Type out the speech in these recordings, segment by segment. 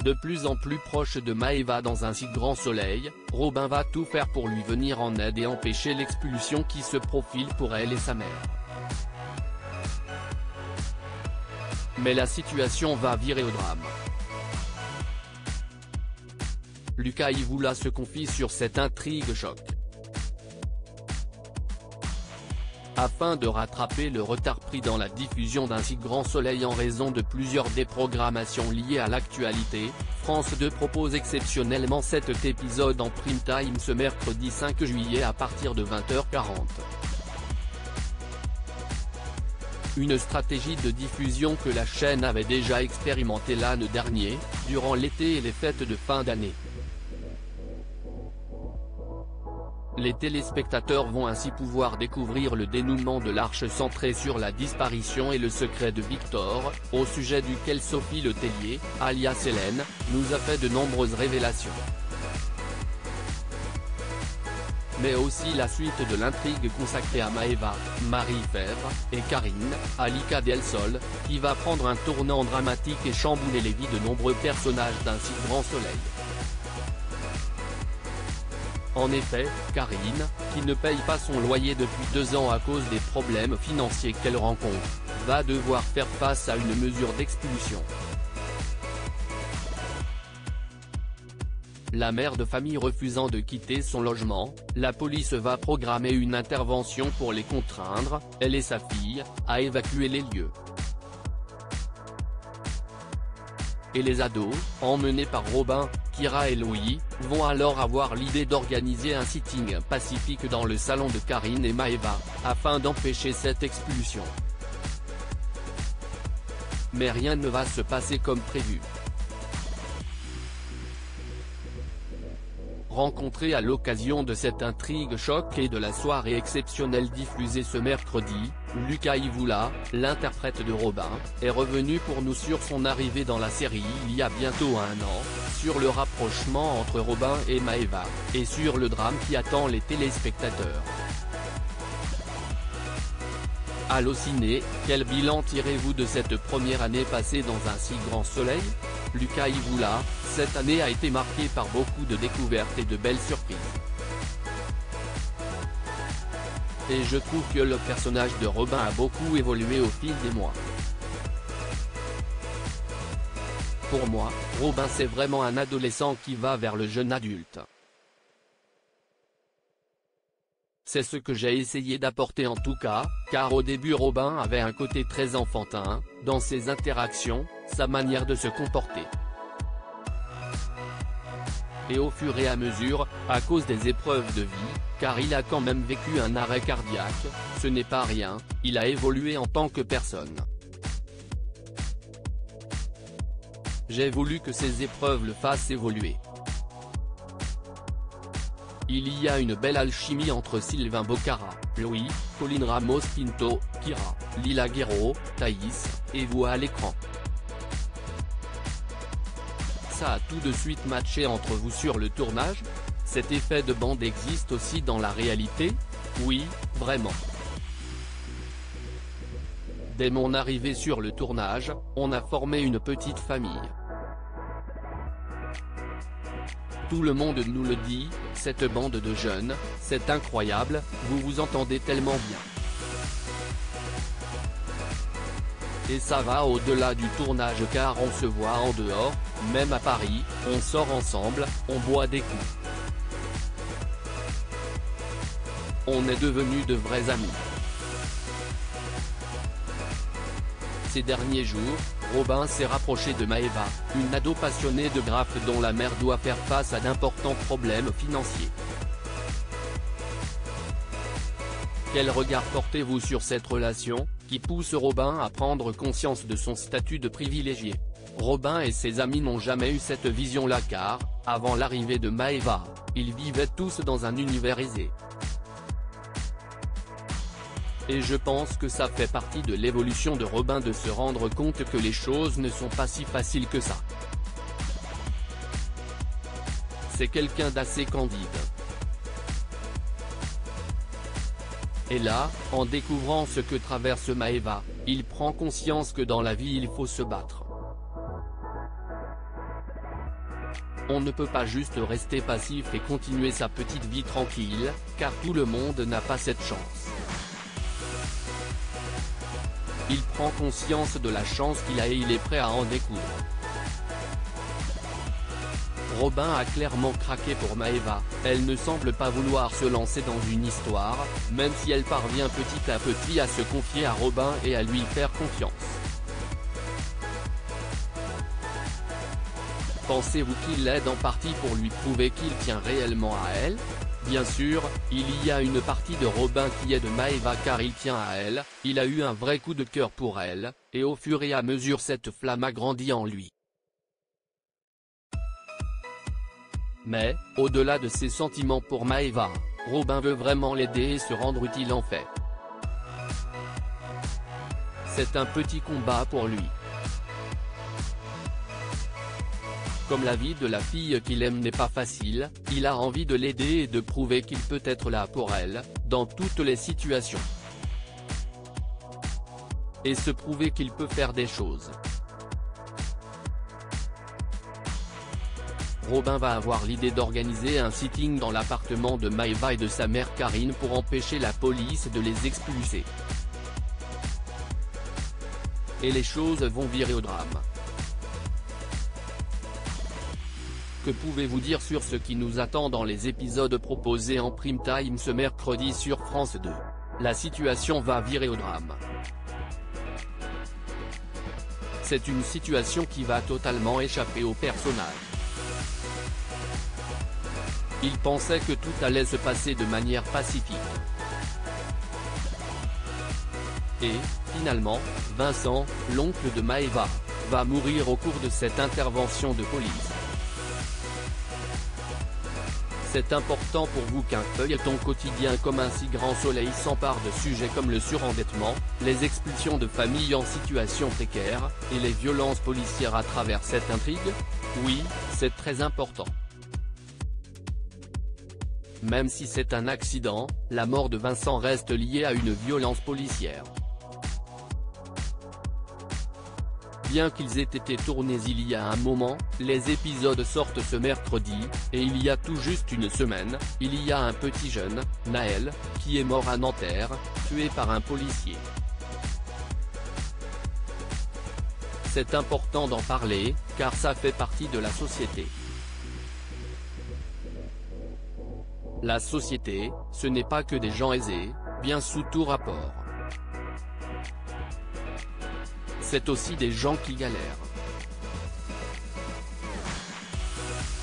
De plus en plus proche de Maëva dans un si grand soleil, Robin va tout faire pour lui venir en aide et empêcher l'expulsion qui se profile pour elle et sa mère. Mais la situation va virer au drame. Lucas Ivoula se confie sur cette intrigue choc. Afin de rattraper le retard pris dans la diffusion d'un si grand soleil en raison de plusieurs déprogrammations liées à l'actualité, France 2 propose exceptionnellement cet épisode en prime time ce mercredi 5 juillet à partir de 20h40. Une stratégie de diffusion que la chaîne avait déjà expérimentée l'année dernière, durant l'été et les fêtes de fin d'année. Les téléspectateurs vont ainsi pouvoir découvrir le dénouement de l'arche centré sur la disparition et le secret de Victor, au sujet duquel Sophie Le Tellier, alias Hélène, nous a fait de nombreuses révélations. Mais aussi la suite de l'intrigue consacrée à Maëva, Marie Fèvre, et Karine, Alika Del Sol, qui va prendre un tournant dramatique et chambouler les vies de nombreux personnages d'un si grand soleil. En effet, Karine, qui ne paye pas son loyer depuis 2 ans à cause des problèmes financiers qu'elle rencontre, va devoir faire face à une mesure d'expulsion. La mère de famille refusant de quitter son logement, la police va programmer une intervention pour les contraindre, elle et sa fille, à évacuer les lieux. Et les ados, emmenés par Robin, Kira et Louis, vont alors avoir l'idée d'organiser un sitting pacifique dans le salon de Karine et Maëva, afin d'empêcher cette expulsion. Mais rien ne va se passer comme prévu. Rencontré à l'occasion de cette intrigue choc et de la soirée exceptionnelle diffusée ce mercredi, Lucas Ivoula, l'interprète de Robin, est revenu pour nous sur son arrivée dans la série il y a bientôt 1 an, sur le rapprochement entre Robin et Maëva, et sur le drame qui attend les téléspectateurs. Allociné, quel bilan tirez-vous de cette première année passée dans un si grand soleil? Lucas Ivoula, cette année a été marquée par beaucoup de découvertes et de belles surprises. Et je trouve que le personnage de Robin a beaucoup évolué au fil des mois. Pour moi, Robin c'est vraiment un adolescent qui va vers le jeune adulte. C'est ce que j'ai essayé d'apporter en tout cas, car au début Robin avait un côté très enfantin, dans ses interactions, sa manière de se comporter. Et au fur et à mesure, à cause des épreuves de vie, car il a quand même vécu un arrêt cardiaque, ce n'est pas rien, il a évolué en tant que personne. J'ai voulu que ces épreuves le fassent évoluer. Il y a une belle alchimie entre Sylvain Bocara, Louis, Colline Ramos Pinto, Kira, Lila Guerreau, Thaïs, et vous à l'écran. Ça a tout de suite matché entre vous sur le tournage? Cet effet de bande existe aussi dans la réalité? Oui, vraiment. Dès mon arrivée sur le tournage, on a formé une petite famille. Tout le monde nous le dit, cette bande de jeunes, c'est incroyable, vous vous entendez tellement bien. Et ça va au-delà du tournage car on se voit en dehors, même à Paris, on sort ensemble, on boit des coups. On est devenus de vrais amis. Ces derniers jours, Robin s'est rapproché de Maëva, une ado passionnée de graphes dont la mère doit faire face à d'importants problèmes financiers. Quel regard portez-vous sur cette relation, qui pousse Robin à prendre conscience de son statut de privilégié? Robin et ses amis n'ont jamais eu cette vision-là car, avant l'arrivée de Maëva, ils vivaient tous dans un univers aisé. Et je pense que ça fait partie de l'évolution de Robin de se rendre compte que les choses ne sont pas si faciles que ça. C'est quelqu'un d'assez candide. Et là, en découvrant ce que traverse Maëva, il prend conscience que dans la vie il faut se battre. on ne peut pas juste rester passif et continuer sa petite vie tranquille, car tout le monde n'a pas cette chance. Il prend conscience de la chance qu'il a et il est prêt à en découdre. Robin a clairement craqué pour Maeva, elle ne semble pas vouloir se lancer dans une histoire, même si elle parvient petit à petit à se confier à Robin et à lui faire confiance. Pensez-vous qu'il l'aide en partie pour lui prouver qu'il tient réellement à elle? Bien sûr, il y a une partie de Robin qui aide Maeva car il tient à elle, il a eu un vrai coup de cœur pour elle, et au fur et à mesure cette flamme a grandi en lui. Mais, au-delà de ses sentiments pour Maeva, Robin veut vraiment l'aider et se rendre utile en fait. C'est un petit combat pour lui. Comme la vie de la fille qu'il aime n'est pas facile, il a envie de l'aider et de prouver qu'il peut être là pour elle, dans toutes les situations. Et se prouver qu'il peut faire des choses. Robin va avoir l'idée d'organiser un sitting dans l'appartement de Maeva et de sa mère Karine pour empêcher la police de les expulser. Et les choses vont virer au drame. Que pouvez-vous dire sur ce qui nous attend dans les épisodes proposés en prime time ce mercredi sur France 2? La situation va virer au drame. C'est une situation qui va totalement échapper au personnage. Il pensait que tout allait se passer de manière pacifique. Et, finalement, Vincent, l'oncle de Maeva, va mourir au cours de cette intervention de police. C'est important pour vous qu'un feuilleton quotidien comme un si grand soleil s'empare de sujets comme le surendettement, les expulsions de familles en situation précaire, et les violences policières à travers cette intrigue? Oui, c'est très important. Même si c'est un accident, la mort de Vincent reste liée à une violence policière. Bien qu'ils aient été tournés il y a un moment, les épisodes sortent ce mercredi, et il y a tout juste une semaine, il y a un petit jeune, Naël, qui est mort à Nanterre, tué par un policier. C'est important d'en parler, car ça fait partie de la société. La société, ce n'est pas que des gens aisés, bien sous tout rapport. C'est aussi des gens qui galèrent.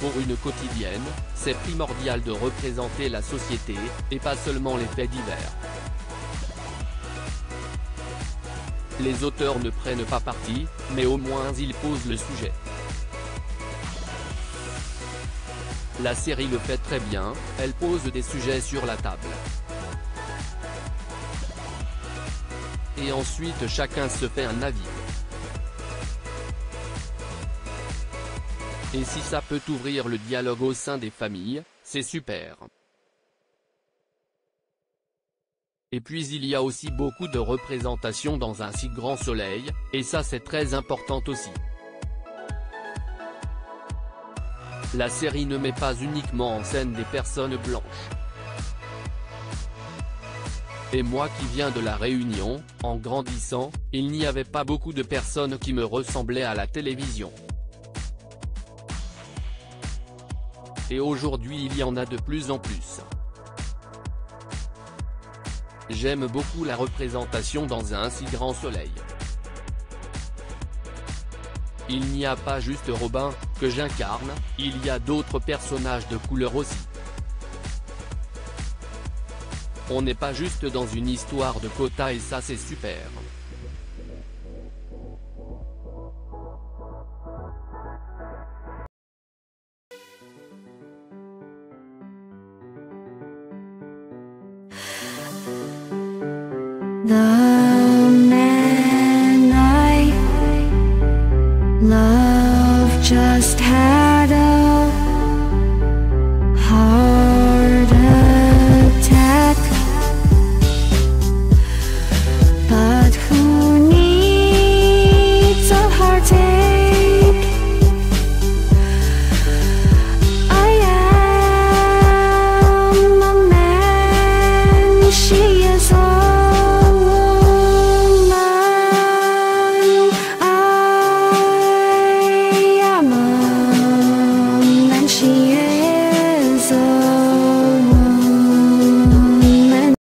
Pour une quotidienne, c'est primordial de représenter la société, et pas seulement les faits divers. Les auteurs ne prennent pas parti, mais au moins ils posent le sujet. La série le fait très bien, elle pose des sujets sur la table. Et ensuite chacun se fait un avis. Et si ça peut ouvrir le dialogue au sein des familles, c'est super. Et puis il y a aussi beaucoup de représentation dans un si grand soleil, et ça c'est très important aussi. La série ne met pas uniquement en scène des personnes blanches. Et moi qui viens de La Réunion, en grandissant, il n'y avait pas beaucoup de personnes qui me ressemblaient à la télévision. Et aujourd'hui il y en a de plus en plus. J'aime beaucoup la représentation dans un si grand soleil. Il n'y a pas juste Robin, que j'incarne, il y a d'autres personnages de couleur aussi. On n'est pas juste dans une histoire de quotas et ça c'est super. The man I love just had a heart attack, but who needs a heartache? she